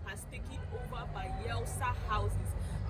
has taken over bayelsa houses.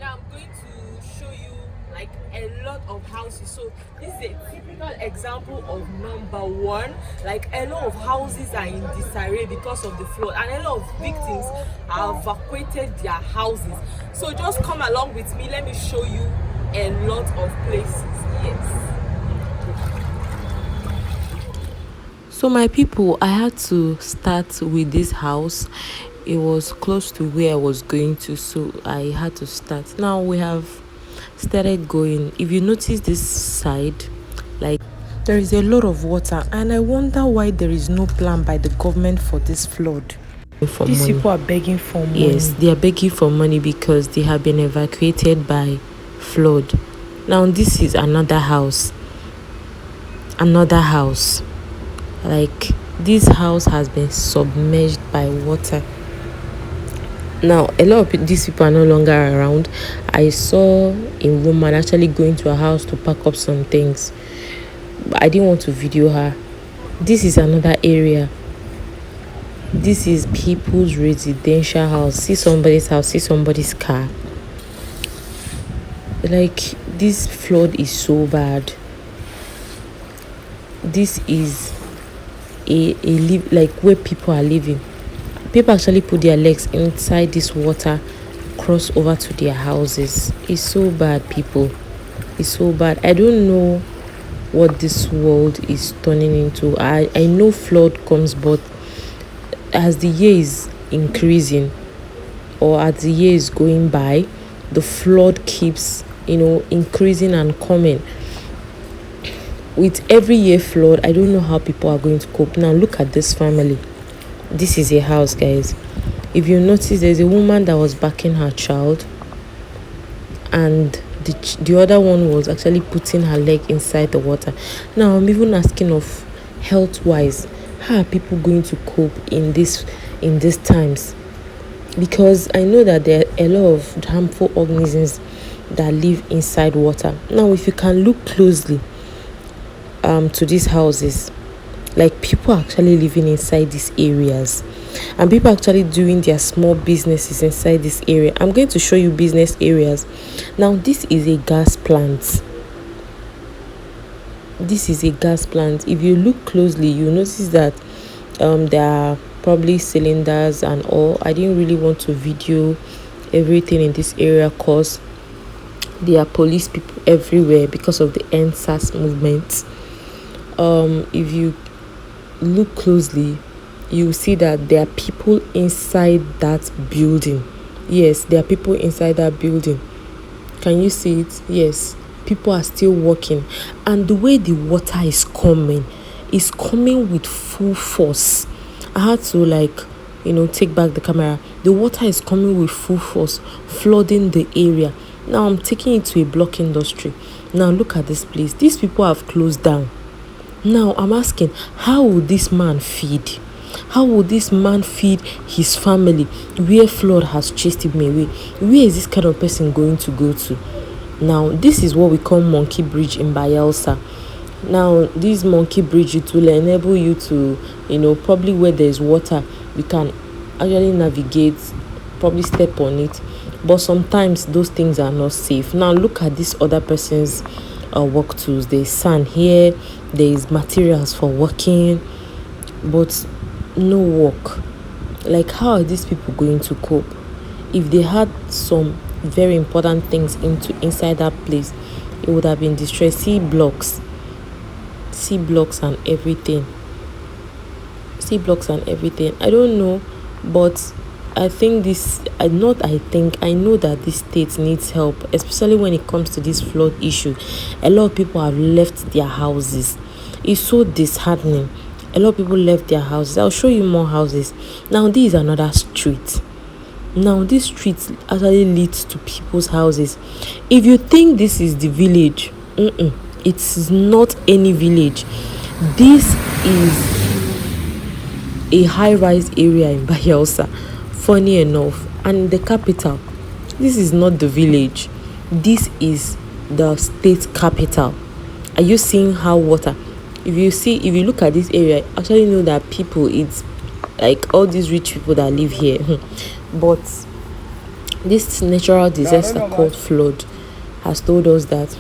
Now I'm going to show you like a lot of houses. So this is a typical example of number one. Like a lot of houses are in disarray because of the flood, and a lot of victims have evacuated their houses. So just come along with me, let me show you a lot of places. Yes. So my people, I had to start with this house. It was close to where I was going to, so I had to start. Now we have started going. If you notice this side, like there is a lot of water, and I wonder why there is no plan by the government for this flood. For These money. people are begging for money. Yes, they are begging for money because they have been evacuated by flood. Now this is another house. Another house. Like this house has been submerged by water. Now a lot of these people are no longer around. I saw a woman actually going to her house to pack up some things, but I didn't want to video her. This is another area. This is people's residential house. See somebody's house, see somebody's car. Like this flood is so bad. This is like where people are living. People actually put their legs inside this water, cross over to their houses. It's so bad, people. It's so bad. I don't know what this world is turning into. I know flood comes, but as the year is increasing or as the year is going by, the flood keeps increasing and coming. With every year flood, I don't know how people are going to cope. Now look at this family. This is a house, guys. If you notice, there's a woman that was backing her child, and the other one was actually putting her leg inside the water. Now I'm even asking of health wise, how are people going to cope in these times? Because I know that there are a lot of harmful organisms that live inside water. Now if you can look closely to these houses, like people are actually living inside these areas, and people are actually doing their small businesses inside this area. I'm going to show you business areas. Now this is a gas plant. This is a gas plant. If you look closely, you notice that there are probably cylinders and all. I didn't really want to video everything in this area because there are police people everywhere because of the NSAS movement. If you look closely, you see that there are people inside that building. Yes, there are people inside that building. Can you see it? Yes, people are still working, and the way the water is coming with full force. I had to take back the camera. The water is coming with full force, flooding the area. Now I'm taking it to a block industry. Now look at this place. These people have closed down. Now I'm asking, how will this man feed? How will this man feed his family where flood has chased him away? Where is this kind of person going to go to? Now this is what we call monkey bridge in Bayelsa. Now this monkey bridge, it will enable you to probably where there is water, you can actually navigate, probably step on it, but sometimes those things are not safe. Now look at this other person's work tools. There's sand here, there is materials for working, but no work. Like, how are these people going to cope? If they had some very important things inside that place, it would have been destroyed. See blocks and everything. I don't know, but I think I know that this state needs help, especially when it comes to this flood issue. A lot of people have left their houses. It's so disheartening. A lot of people left their houses. I'll show you more houses. Now this is another street. Now this street actually leads to people's houses. If you think this is the village, it's not any village. This is a high-rise area in Bayelsa, funny enough, and the capital. This is not the village, this is the state capital. Are you seeing how water? If you look at this area, actually know that people, it's like all these rich people that live here, But this natural disaster called flood has told us that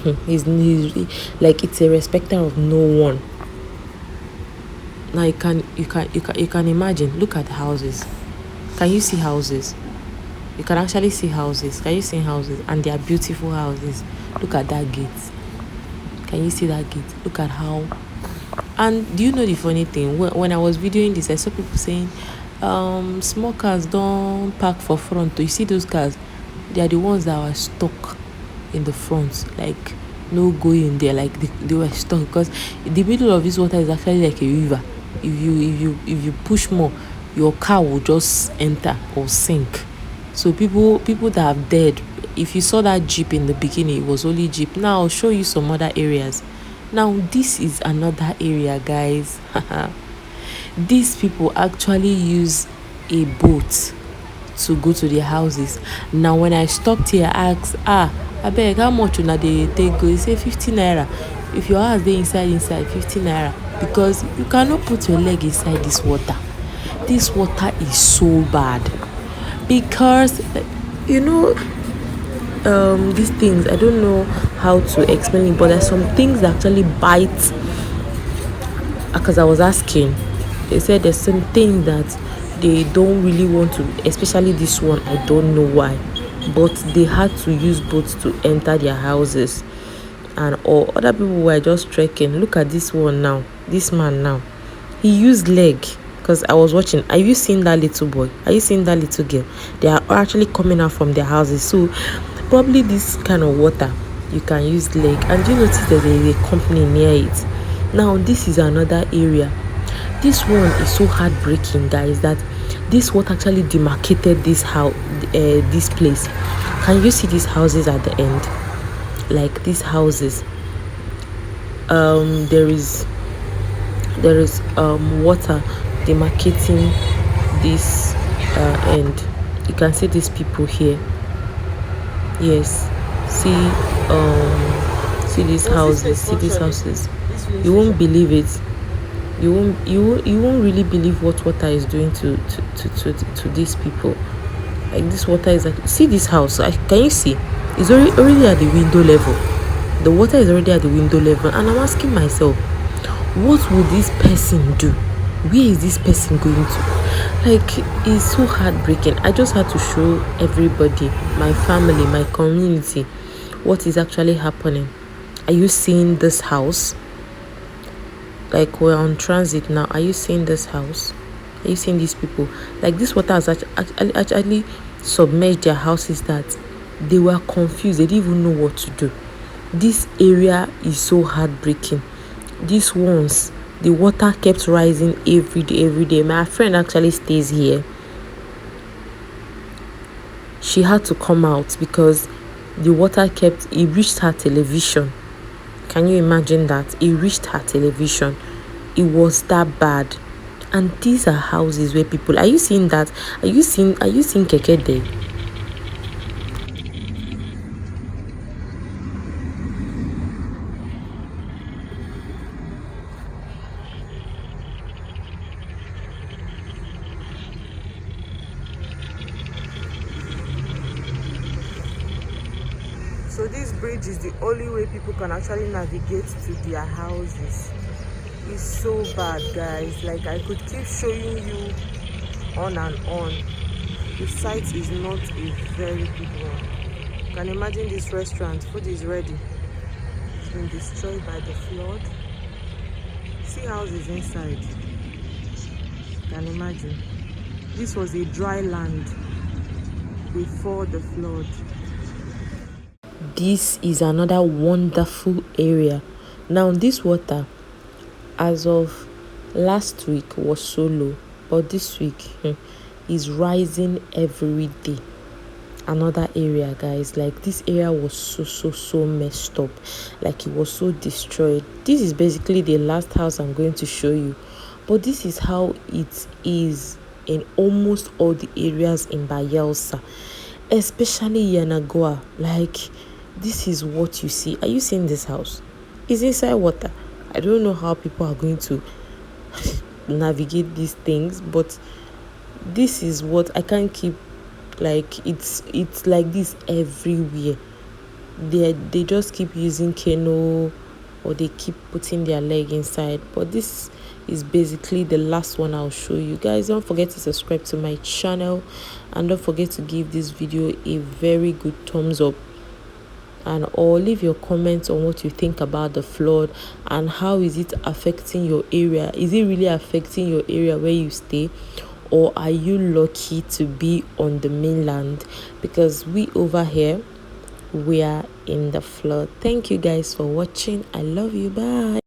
like it's a respecter of no one. Now you can imagine. Look at houses. Can you see houses? You can actually see houses. Can you see houses? And they are beautiful houses. Look at that gate. Can you see that gate? Look at how. And do you know the funny thing? When I was videoing this, I saw people saying, small cars don't park for front. You see those cars? They are the ones that were stuck in the front. Like, no going there. Like, they were stuck because the middle of this water is actually like a river. If you push more, your car will just enter or sink. So people that have died, if you saw that jeep in the beginning, it was only jeep. Now I'll show you some other areas. Now this is another area, guys. These people actually use a boat to go to their houses. Now when I stopped here, I asked, abeg, how much una dey take go? He say 50 naira. If your house dey inside 50 naira, because you cannot put your leg inside this water. This water is so bad because these things, I don't know how to explain it, but there's some things that actually bite. Because I was asking, they said there's some things that they don't really want to, especially this one. I don't know why, but they had to use boats to enter their houses, and all other people were just trekking. Look at this one now. This man now, he used leg. Because I was watching. Are you seeing that little boy? Are you seeing that little girl? They are actually coming out from their houses. So probably this kind of water, you can use leg. And you notice that there is a company near it. Now this is another area. This one is so heartbreaking, guys, that this water actually demarcated this house, this place. Can you see these houses at the end? Like these houses. There is water demarcating this end. You can see these people here. Yes, see these houses. See these houses. You won't believe it. You won't really believe what water is doing to these people. Like this water is like, see this house. Can you see? It's already at the window level. The water is already at the window level, and I'm asking myself, what would this person do? Where is this person going to? Like, it's so heartbreaking. I just had to show everybody, my family, my community, what is actually happening. Are you seeing this house? Like, we're on transit now. Are you seeing this house? Are you seeing these people? Like, this water has actually submerged their houses that they were confused. They didn't even know what to do. This area is so heartbreaking. These ones, the water kept rising every day. My friend actually stays here. She had to come out because the water it reached her television. Can you imagine that? It reached her television. It was that bad. And these are houses where people, are you seeing that? Are you seeing Keke there? So this bridge is the only way people can actually navigate to their houses. It's so bad, guys. Like, I could keep showing you on and on. The site is not a very good one. You can imagine this restaurant. Food is ready. It's been destroyed by the flood. See houses inside. You can imagine. This was a dry land before the flood. This is another wonderful area. Now this water, as of last week, was so low, but this week is rising every day. Another area, guys, like this area was so messed up. Like, it was so destroyed. This is basically the last house I'm going to show you, but this is how it is in almost all the areas in Bayelsa, especially Yanagoa. Like, this is what you see. Are you seeing this house? It's inside water. I don't know how people are going to navigate these things, but this is what I can't keep Like it's like this everywhere. They just keep using canoe, or they keep putting their leg inside. But this is basically the last one I'll show you guys. Don't forget to subscribe to my channel, and don't forget to give this video a very good thumbs up, and or leave your comments on what you think about the flood and how is it affecting your area. Is it really affecting your area where you stay, or are you lucky to be on the mainland? Because we over here, we are in the flood. Thank you guys for watching. I love you. Bye.